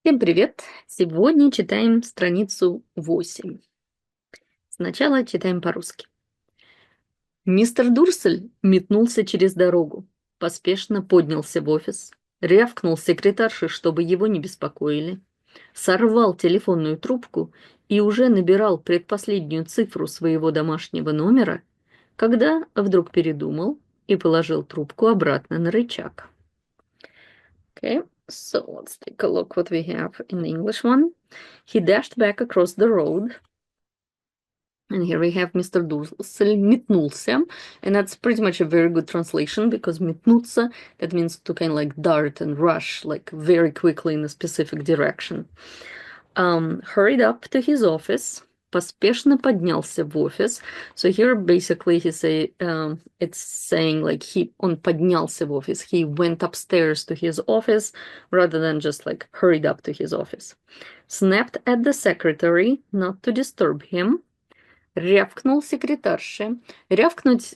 Всем привет! Сегодня читаем страницу 8. Сначала читаем по-русски. Мистер Дурсель метнулся через дорогу, поспешно поднялся в офис, рявкнул секретарше, чтобы его не беспокоили, сорвал телефонную трубку и уже набирал предпоследнюю цифру своего домашнего номера, когда вдруг передумал и положил трубку обратно на рычаг. Okay, so let's take a look what we have in the English one. He dashed back across the road. And here we have Mr. Дурсель метнулся. And that's pretty much a very good translation because метнуться, that means to kind of like dart and rush, like very quickly in a specific direction. Hurried up to his office. Поспешно поднялся в офис. So here basically it's saying like он поднялся в офис. He went upstairs to his office rather than just like hurried up to his office. Snapped at the secretary not to disturb him. Рявкнул секретарше. Рявкнуть,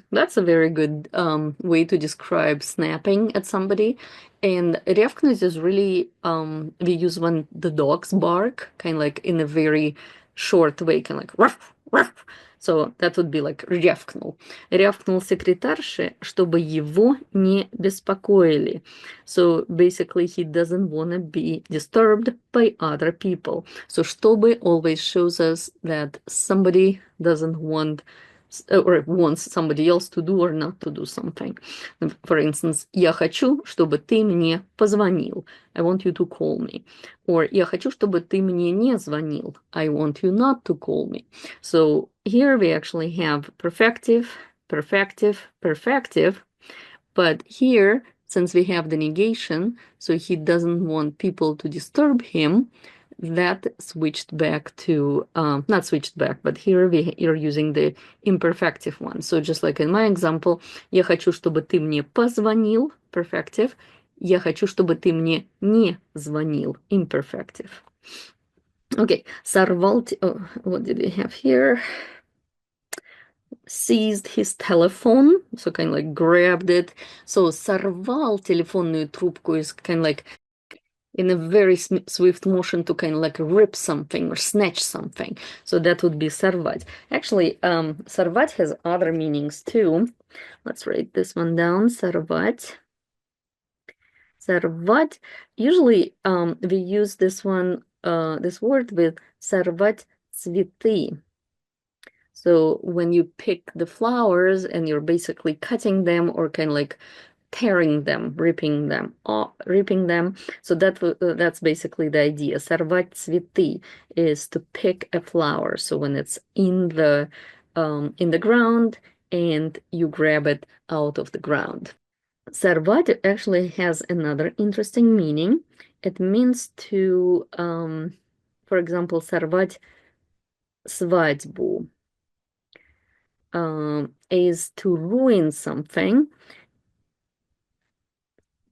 that's a very good way to describe snapping at somebody. And рявкнуть is really, we use when the dogs bark, kind of like in a very short way, kind of like ruff, ruff. So that would be like рявкнул. Рявкнул секретарше, чтобы его не беспокоили. So basically he doesn't want to be disturbed by other people. So чтобы always shows us that somebody doesn't want or wants somebody else to do or not to do something. For instance, я хочу, чтобы ты мне позвонил. I want you to call me. Or я хочу, чтобы ты мне не звонил. I want you not to call me. So here we actually have perfective, perfective, perfective. But here, since we have the negation, so he doesn't want people to disturb him, that switched back to, not switched back, but here you're using the imperfective one. So just like in my example, я хочу, чтобы ты мне позвонил, perfective. Я хочу, чтобы ты мне не звонил, imperfective. Okay, сорвал, what did we have here? Seized his telephone, so kind of like grabbed it. So сорвал телефонную трубку is kind of like in a very swift motion to kind of like rip something or snatch something. So that would be сорвать. Actually, сорвать has other meanings too. Let's write this one down. Сорвать. Сорвать. Usually, we use this one, this word with сорвать цветы. So when you pick the flowers and you're basically cutting them or kind of like tearing them, ripping them. So that's basically the idea. Сорвать цветы is to pick a flower. So when it's in the ground and you grab it out of the ground. Сорвать actually has another interesting meaning. It means to, for example, сорвать свадьбу. Is to ruin something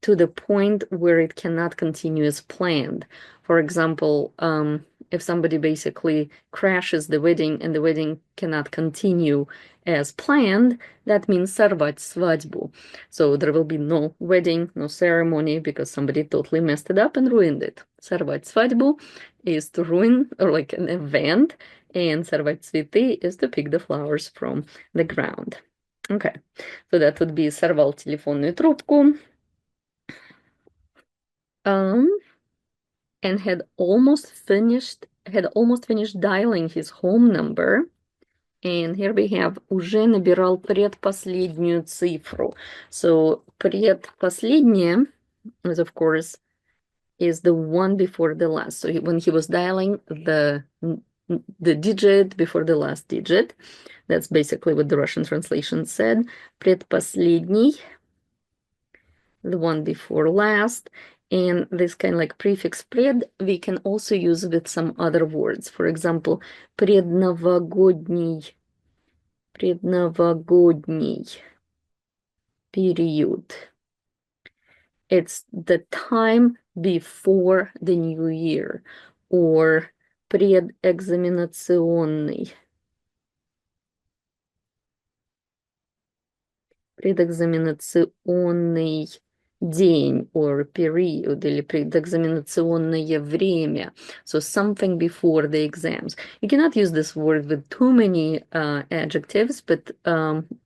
to the point where it cannot continue as planned. For example, if somebody basically crashes the wedding and the wedding cannot continue as planned, that means сорвать свадьбу. So there will be no wedding, no ceremony, because somebody totally messed it up and ruined it. Сорвать свадьбу is to ruin, or like an event, and сорвать цветы is to pick the flowers from the ground. Okay, so that would be сорвал телефонную трубку. And had almost finished dialing his home number. And here we have уже набирал предпоследнюю цифру. So предпоследняя is, of course, is the one before the last. So when he was dialing the digit before the last digit, that's basically what the Russian translation said. Предпоследний, the one before last. And this kind of like prefix пред we can also use with some other words. For example, предновогодний period. It's the time before the new year. Or предэкзаменационный. Предэкзаменационный день or period или предэкзаменационное время. So something before the exams. You cannot use this word with too many adjectives, but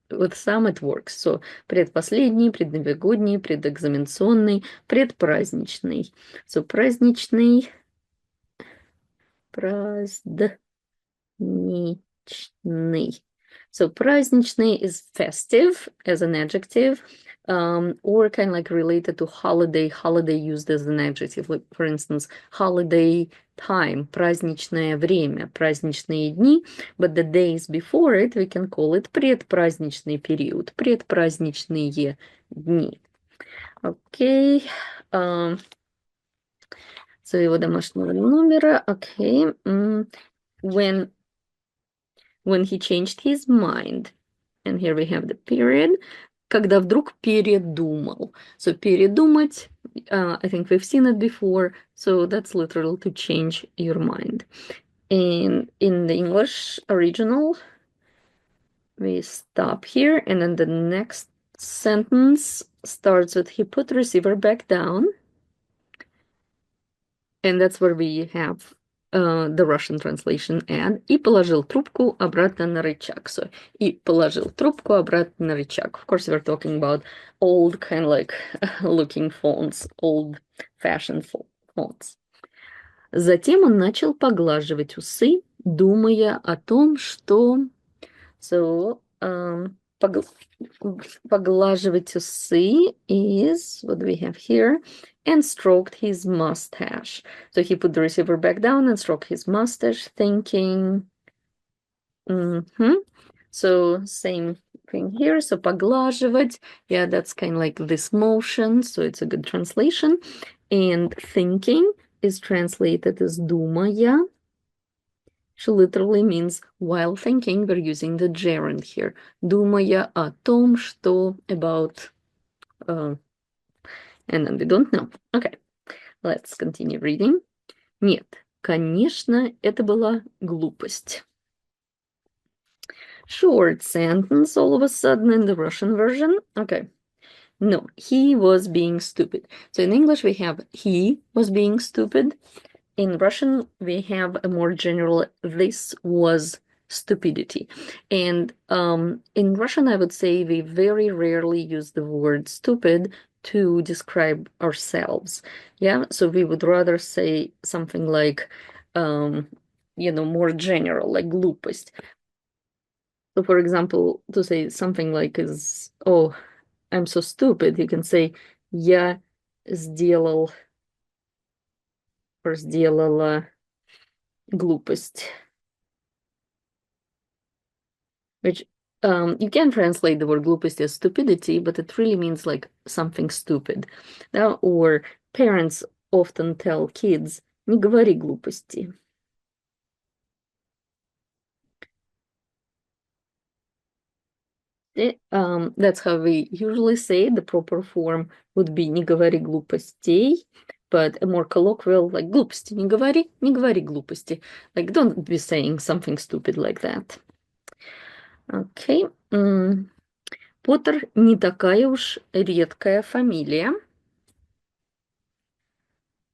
with some it works. So предпоследний, предновогодний, предэкзаменационный, предпраздничный. So праздничный, праздничный. So праздничный is festive as an adjective, or kind of like related to holiday. Holiday used as an adjective, like for instance, holiday time, праздничное время, праздничные дни. But the days before it, we can call it предпраздничный период, предпраздничные дни. Okay. So его домашнего номера. Okay. When he changed his mind. And here we have the period. Когда вдруг передумал. So передумать, I think we've seen it before. So that's literal to change your mind. And in the English original, we stop here. And then the next sentence starts with he put the receiver back down. And that's where we have the Russian translation and и положил трубку обратно на рычаг. So и положил трубку обратно на рычаг. Of course, we're talking about old kind of like looking fonts, old-fashioned fonts. Затем он начал поглаживать усы, думая о том, что... So, поглаживать усы is what we have here, and stroked his mustache. So he put the receiver back down and stroked his mustache, thinking. So same thing here. So поглаживать, yeah, that's kind of like this motion. So it's a good translation. And thinking is translated as думая. She literally means while thinking. We're using the gerund here. Думая о том, что about, and then we don't know. Okay, let's continue reading. Нет, конечно, это была глупость. Short sentence all of a sudden in the Russian version. Okay. No, he was being stupid. So in English we have he was being stupid. In Russian, we have a more general, this was stupidity. And in Russian, I would say we very rarely use the word stupid to describe ourselves. Yeah, so we would rather say something like, more general, like глупость. So for example, to say something like is, oh, I'm so stupid, you can say, я сделал or сделала глупость. Which you can translate the word глупость as stupidity, but it really means like something stupid. Now, or parents often tell kids, не говори глупости. That's how we usually say it. The proper form would be не говори глупостей, but a more colloquial, like глупости, не говори глупости. Like, don't be saying something stupid like that. Okay. Поттер не такая уж редкая фамилия.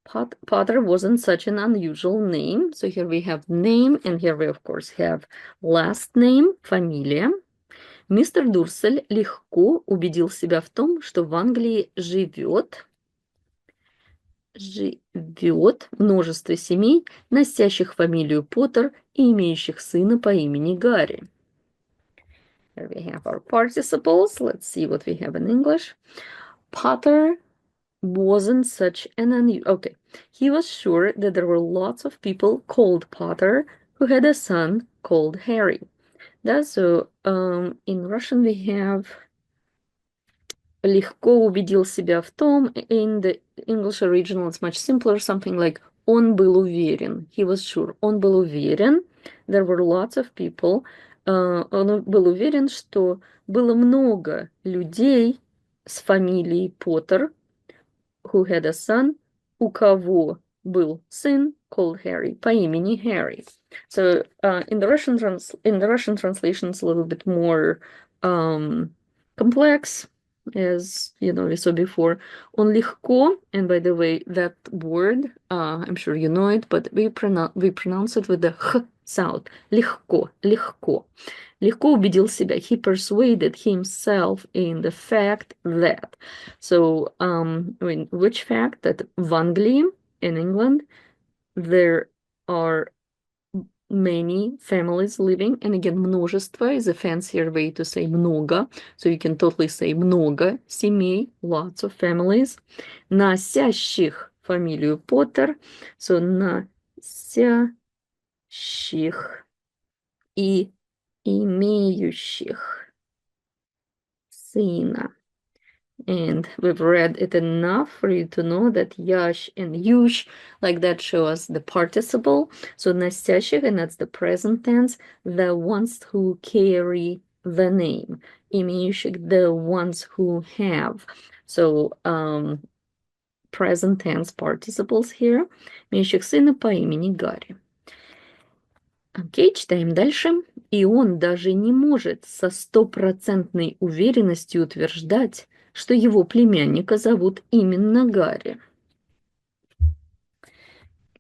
Potter wasn't such an unusual name. So here we have name, and here we, of course, have last name, фамилия. Мистер Дурсель легко убедил себя в том, что в Англии живет множество семей, носящих фамилию Поттер и имеющих сына по имени Гарри. Here we have our participles. Let's see what we have in English. Potter wasn't such an unusual... Okay, he was sure that there were lots of people called Potter who had a son called Harry. Да, so in Russian we have легко убедил себя в том. In the English original it's much simpler, something like он был уверен, he was sure, он был уверен, there were lots of people, он был уверен, что было много людей с фамилией Поттер, who had a son, у кого был сын called Harry, по имени Harry. So in the Russian translation, it's a little bit more complex. as you know, we saw before. On легко, and by the way, that word, I'm sure you know it, but we pronounce it with the х sound. Легко, легко. Легко убедил себя. He persuaded himself in the fact that. So, which fact? That в Англии, in England, there are many families living, and again, множество is a fancier way to say много, so you can totally say много семей, lots of families, носящих фамилию Поттер, so носящих и имеющих сына. And we've read it enough for you to know that yash and yush, like that, show us the participle. So носящих, and that's the present tense, the ones who carry the name. Имеющих, the ones who have. So present tense participles here. Имеющих сына по имени Гарри. Окей, читаем дальше. И он даже не может со стопроцентной уверенностью утверждать, что его племянника зовут именно Гарри.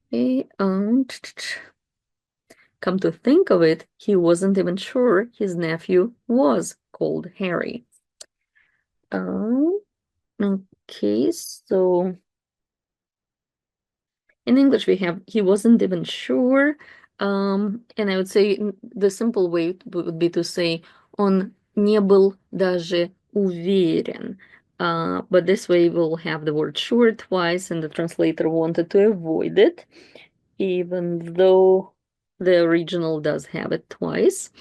И, come to think of it, he wasn't even sure his nephew was called Harry. Okay, so in English we have he wasn't even sure, and I would say the simple way would be to say он не был даже уверен. But this way we'll have the word sure twice, and the translator wanted to avoid it, even though the original does have it twice.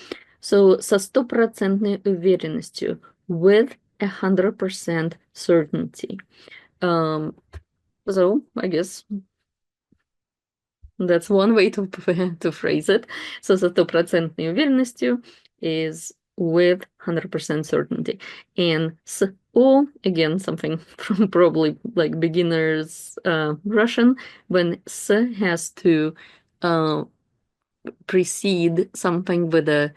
So со стопроцентной уверенностью, with 100% certainty. So I guess that's one way to phrase it. So со стопроцентной уверенностью is with 100% certainty. And с о, again, something from probably like beginner's Russian, when s has to precede something with a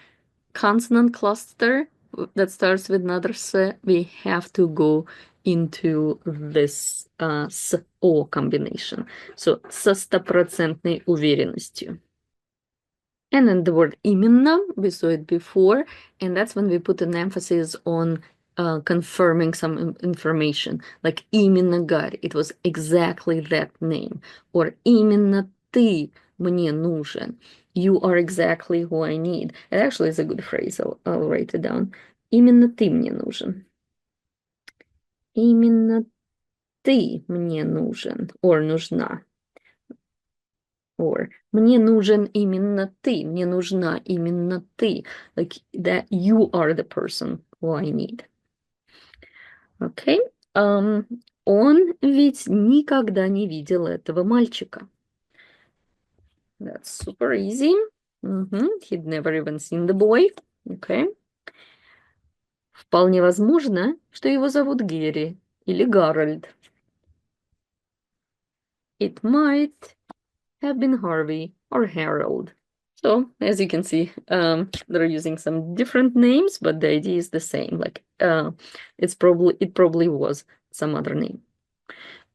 consonant cluster that starts with another s, we have to go into this с о combination. So со стопроцентной уверенностью. And then the word именно, we saw it before, and that's when we put an emphasis on confirming some information, like именно Гарри, it was exactly that name, or именно ты мне нужен, you are exactly who I need. It actually is a good phrase, I'll write it down. Именно ты мне нужен. Именно ты мне нужен, or нужна. Or мне нужен именно ты, мне нужна именно ты. Like that you are the person who I need. Okay. Он ведь никогда не видел этого мальчика. That's super easy. He'd never even seen the boy. Okay. Вполне возможно, что его зовут Герри или Гарольд. It might have been Harvey or Harold. So, as you can see, they're using some different names, but the idea is the same. Like, it probably was some other name.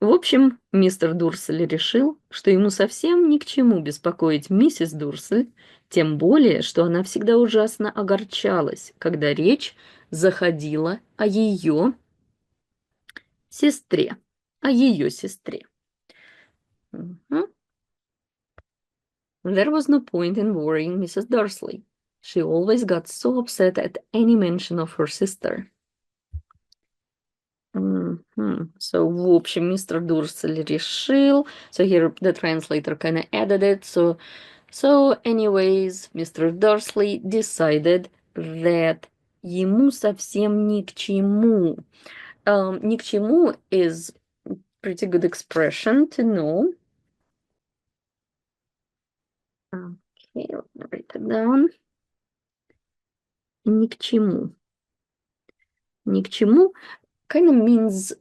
В общем, мистер Дурсель решил, что ему совсем ни к чему беспокоить миссис Дурсель, тем более, что она всегда ужасно огорчалась, когда речь заходила о ее сестре. О ее сестре. There was no point in worrying Mrs. Dursley. She always got so upset at any mention of her sister. So, в общем, мистер Дурсель решил. So here the translator kind of added it. So anyways, Mr. Dursley decided that ему совсем ни к чему. Ни к чему is pretty good expression to know. Okay, let me write it down. Ни к чему. Ни к чему kind of means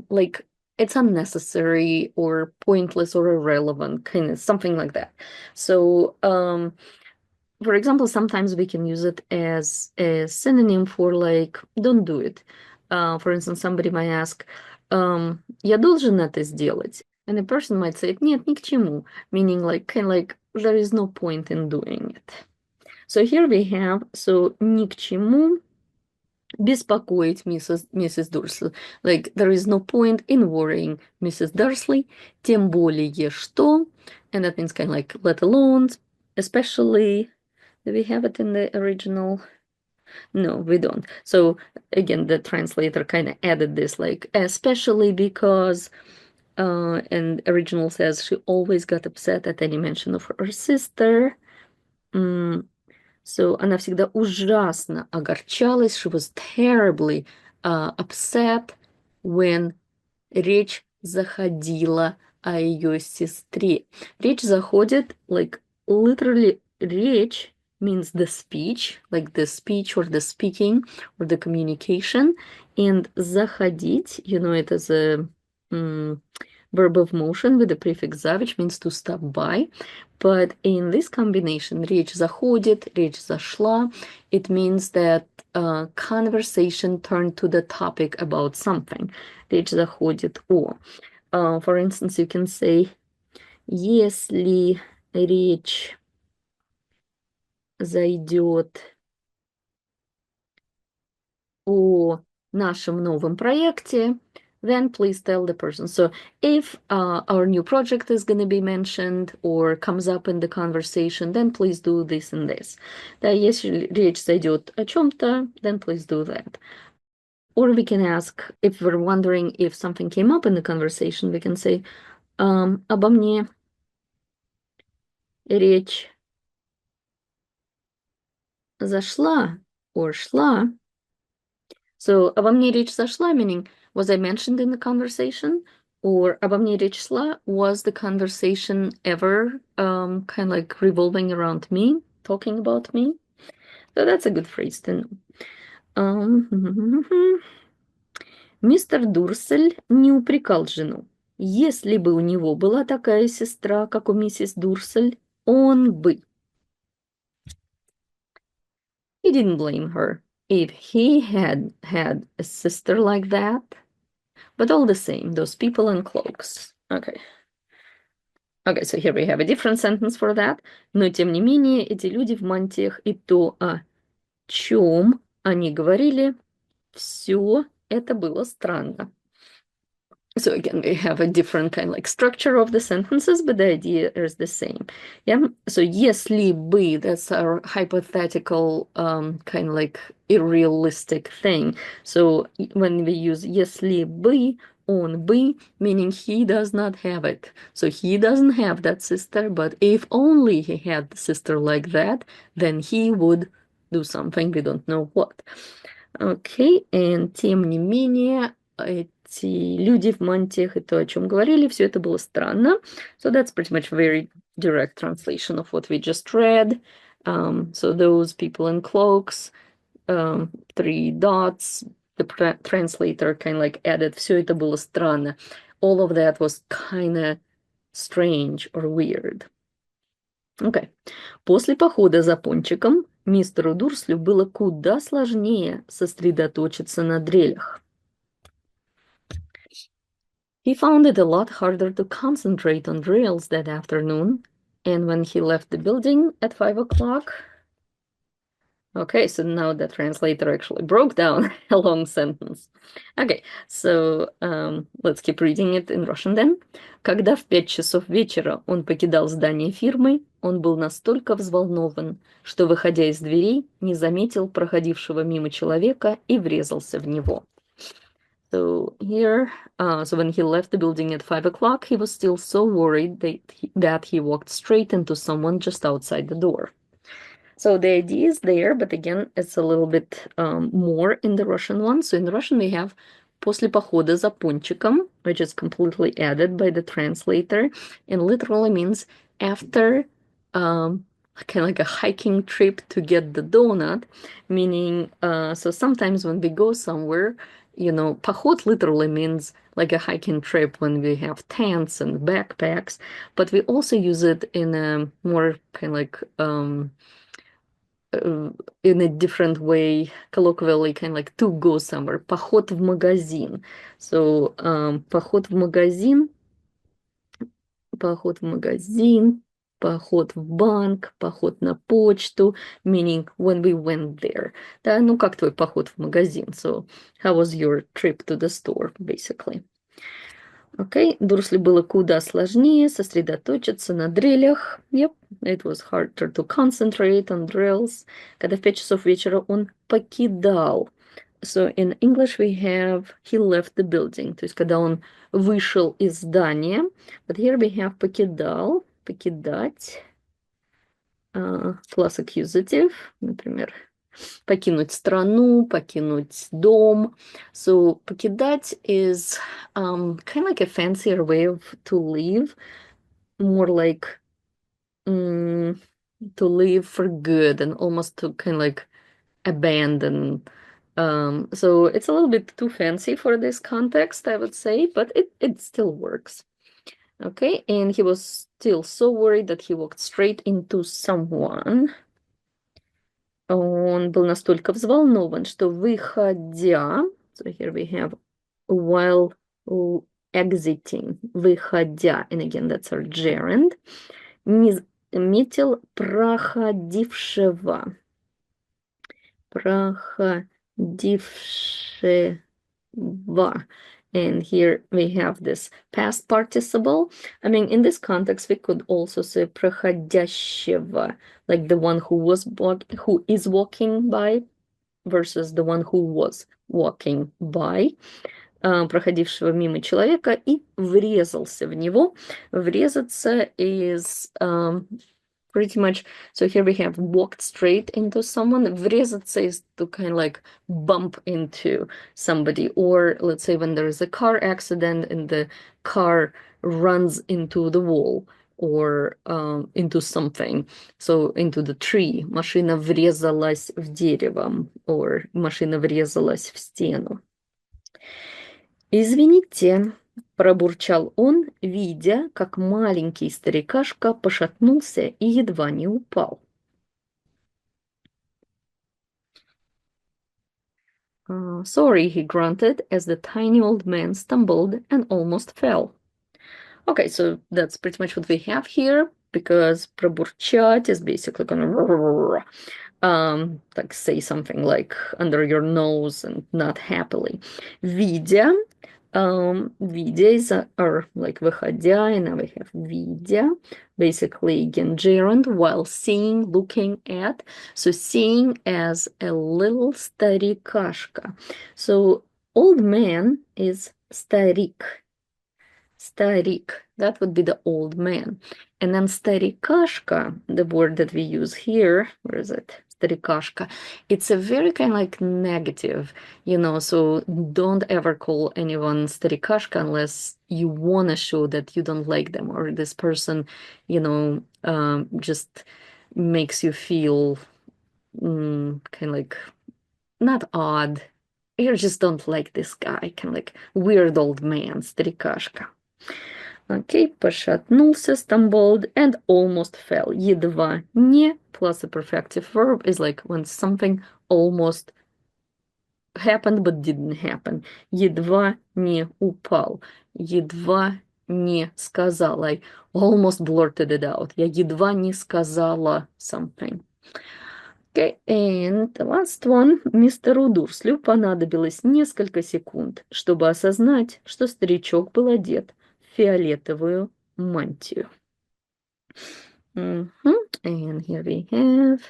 like it's unnecessary or pointless or irrelevant, kind of something like that. So, for example, sometimes we can use it as a synonym for like, don't do it. For instance, somebody might ask, я должен это сделать? And the person might say, нет, ни к чему, meaning like, kind of like, there is no point in doing it. So here we have, so ни к чему беспокоить миссис Дурсли. Like, there is no point in worrying Mrs. Dursley, тем более что, and that means kind of like, let alone, especially, do we have it in the original? No, we don't. So again, the translator kind of added this, like, especially because, and original says she always got upset at any mention of her sister. So она всегда ужасно огорчалась. She was terribly upset when речь заходила о ее сестре. Речь заходит, like, literally, речь means the speech, like the speech or the speaking or the communication. And заходить, you know, it is a verb of motion with the prefix за, which means to stop by. But in this combination, речь заходит, речь зашла, it means that conversation turned to the topic about something. Речь заходит о. For instance, you can say, если речь зайдет о нашем новом проекте, then please tell the person. So if our new project is going to be mentioned or comes up in the conversation, then please do this and this. Да, если речь зайдет о чем-то, then please do that. Or we can ask, if we're wondering if something came up in the conversation, we can say, обо мне речь зашла or шла. So, обо мне речь зашла, meaning, was I mentioned in the conversation? Or обо мне речь шла, was the conversation ever kind of like revolving around me, talking about me? So that's a good phrase to know. Мистер Дурсель не упрекал жену. Если бы у него была такая сестра, как у миссис Дурсель, он бы. He didn't blame her if he had had a sister like that. But all the same, those people in cloaks. Okay. Okay, so here we have a different sentence for that. Но тем не менее, эти люди в мантиях и то, о чем они говорили, все это было странно. So again, we have a different kind of like structure of the sentences, but the idea is the same. Yeah. So если бы, that's our hypothetical kind of like irrealistic thing. So when we use если бы, он бы, meaning he does not have it. So he doesn't have that sister, but if only he had a sister like that, then he would do something, we don't know what. Okay, and тем не менее, эти люди в мантиях и то, о чем говорили, все это было странно. So that's pretty much very direct translation of what we just read. So those people in cloaks, 3 dots, the translator kind of like added, все это было странно. All of that was kind of strange or weird. Okay. После похода за пончиком мистеру Дурслю было куда сложнее сосредоточиться на дрелях. He found it a lot harder to concentrate on drills that afternoon, and when he left the building at 5 o'clock... Okay, so now the translator actually broke down a long sentence. Okay, so let's keep reading it in Russian then. Когда в 5 часов вечера он покидал здание фирмы, он был настолько взволнован, что, выходя из дверей, не заметил проходившего мимо человека и врезался в него. So here, so when he left the building at 5 o'clock, he was still so worried that he walked straight into someone just outside the door. So the idea is there, but again, it's a little bit more in the Russian one. So in the Russian we have после похода за пончиком, which is completely added by the translator, and literally means after kind of like a hiking trip to get the donut, meaning, so sometimes when we go somewhere, you know, поход literally means like a hiking trip when we have tents and backpacks, but we also use it in a more kind of like in a different way, colloquially, kind of like to go somewhere. Поход в магазин. So, поход в магазин, поход в магазин, поход в банк, поход на почту, meaning when we went there. Да, ну как твой поход в магазин? So, how was your trip to the store, basically? Окей, Дурсли было куда сложнее сосредоточиться на дрелях. Yep, it was harder to concentrate on drills. Когда в 5 часов вечера он покидал. So in English we have he left the building. То есть когда он вышел из здания. But here we have покидал, покидать. Plus accusative, например. Покинуть страну, покинуть дом. So покидать is kind of like a fancier way of to leave, more like to leave for good and almost to kind of like abandon. So it's a little bit too fancy for this context, I would say, but it still works. Okay, and he was still so worried that he walked straight into someone. Он был настолько взволнован, что выходя, so here we have while exiting, выходя, and again that's our gerund, не заметил проходившего, and here we have this past participle. I mean, in this context, we could also say проходящего, like the one who is walking by versus the one who was walking by. Проходившего мимо человека и врезался в него. Врезаться is pretty much, so here we have walked straight into someone. Врезаться is to kind of like bump into somebody, or let's say when there is a car accident and the car runs into the wall or into something, so into the tree. Машина врезалась в дерево, or машина врезалась в стену. «Извините», — пробурчал он, видя, как маленький старикашка пошатнулся и едва не упал. Sorry, he grunted as the tiny old man stumbled and almost fell. Okay, so that's pretty much what we have here, because пробурчать is basically gonna like say something like under your nose and not happily. Видя, видя is or like выходя, and now we have видя, basically again gerund, while seeing, looking at. So seeing as a little старикашка. So old man is старик. Старик, that would be the old man. And then старикашка, the word that we use here, where is it? Старикашка. It's a very kind of like negative, you know, so don't ever call anyone старикашка unless you want to show that you don't like them, or this person, you know, just makes you feel kind of like not odd. You just don't like this guy, kind of like weird old man, старикашка. Окей, пошатнулся, stumbled, and almost fell. Едва не, plus a perfective verb is like when something almost happened but didn't happen. Едва не упал. Едва не сказал. I almost blurted it out. Я едва не сказала something. Okay, and the last one. Мистеру Дурслю понадобилось несколько секунд, чтобы осознать, что старичок был одет в фиолетовую мантию. And here we have.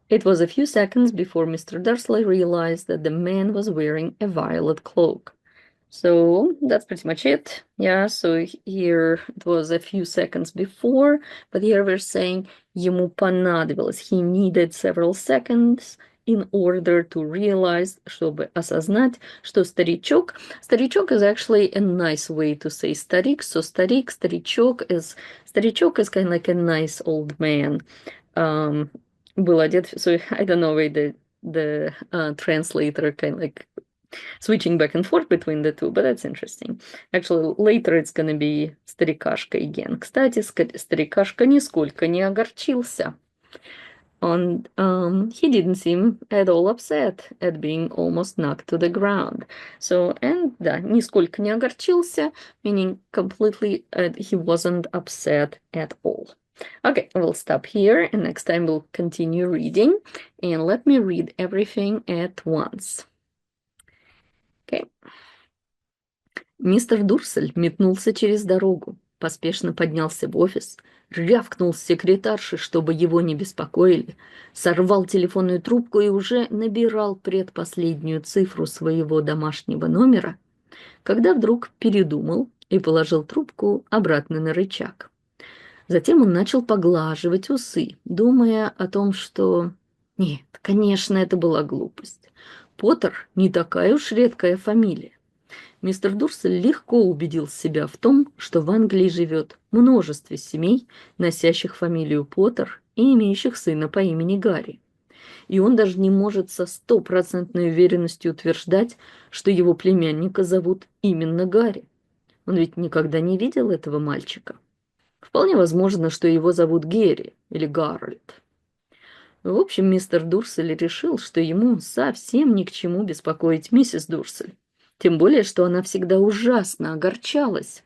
It was a few seconds before Mr. Dursley realized that the man was wearing a violet cloak. So that's pretty much it. Yeah, so here it was a few seconds before, but here we're saying ему понадобилось. He needed several seconds in order to realize, чтобы осознать, что старичок. Старичок is actually a nice way to say старик. So старик, старичок is kind of like a nice old man. Был одет, so I don't know why the translator kind of like switching back and forth between the two, but that's interesting. Actually, later it's gonna be старикашка again. Кстати, старикашка нисколько не огорчился. he didn't seem at all upset at being almost knocked to the ground. So, and да, нисколько не огорчился, meaning completely, he wasn't upset at all. Okay, we'll stop here, and next time we'll continue reading, and let me read everything at once. Okay. Мистер Дурсель метнулся через дорогу, поспешно поднялся в офис, рявкнул секретарше, чтобы его не беспокоили, сорвал телефонную трубку и уже набирал предпоследнюю цифру своего домашнего номера, когда вдруг передумал и положил трубку обратно на рычаг. Затем он начал поглаживать усы, думая о том, что... Нет, конечно, это была глупость. Поттер не такая уж редкая фамилия. Мистер Дурсель легко убедил себя в том, что в Англии живет множество семей, носящих фамилию Поттер и имеющих сына по имени Гарри. И он даже не может со стопроцентной уверенностью утверждать, что его племянника зовут именно Гарри. Он ведь никогда не видел этого мальчика. Вполне возможно, что его зовут Герри или Гарольд. В общем, мистер Дурсель решил, что ему совсем ни к чему беспокоить миссис Дурсель. Тем более, что она всегда ужасно огорчалась,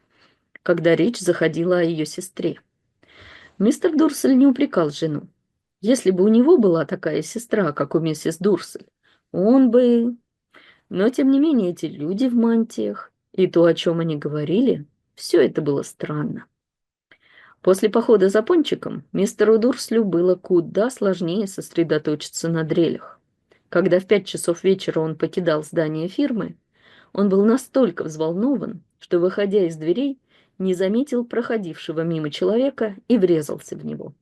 когда речь заходила о ее сестре. Мистер Дурсель не упрекал жену. Если бы у него была такая сестра, как у миссис Дурсель, он бы... Но, тем не менее, эти люди в мантиях и то, о чем они говорили, все это было странно. После похода за пончиком мистеру Дурслю было куда сложнее сосредоточиться на дрелях. Когда в 5 часов вечера он покидал здание фирмы, он был настолько взволнован, что, выходя из дверей, не заметил проходившего мимо человека и врезался в него.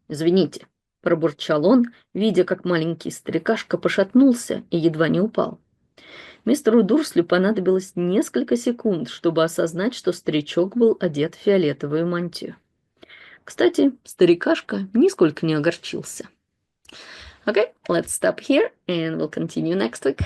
«Извините», — пробурчал он, видя, как маленький старикашка пошатнулся и едва не упал. Мистеру Дурслю понадобилось несколько секунд, чтобы осознать, что старичок был одет в фиолетовую мантию. Кстати, старикашка нисколько не огорчился. Okay, let's stop here and we'll continue next week.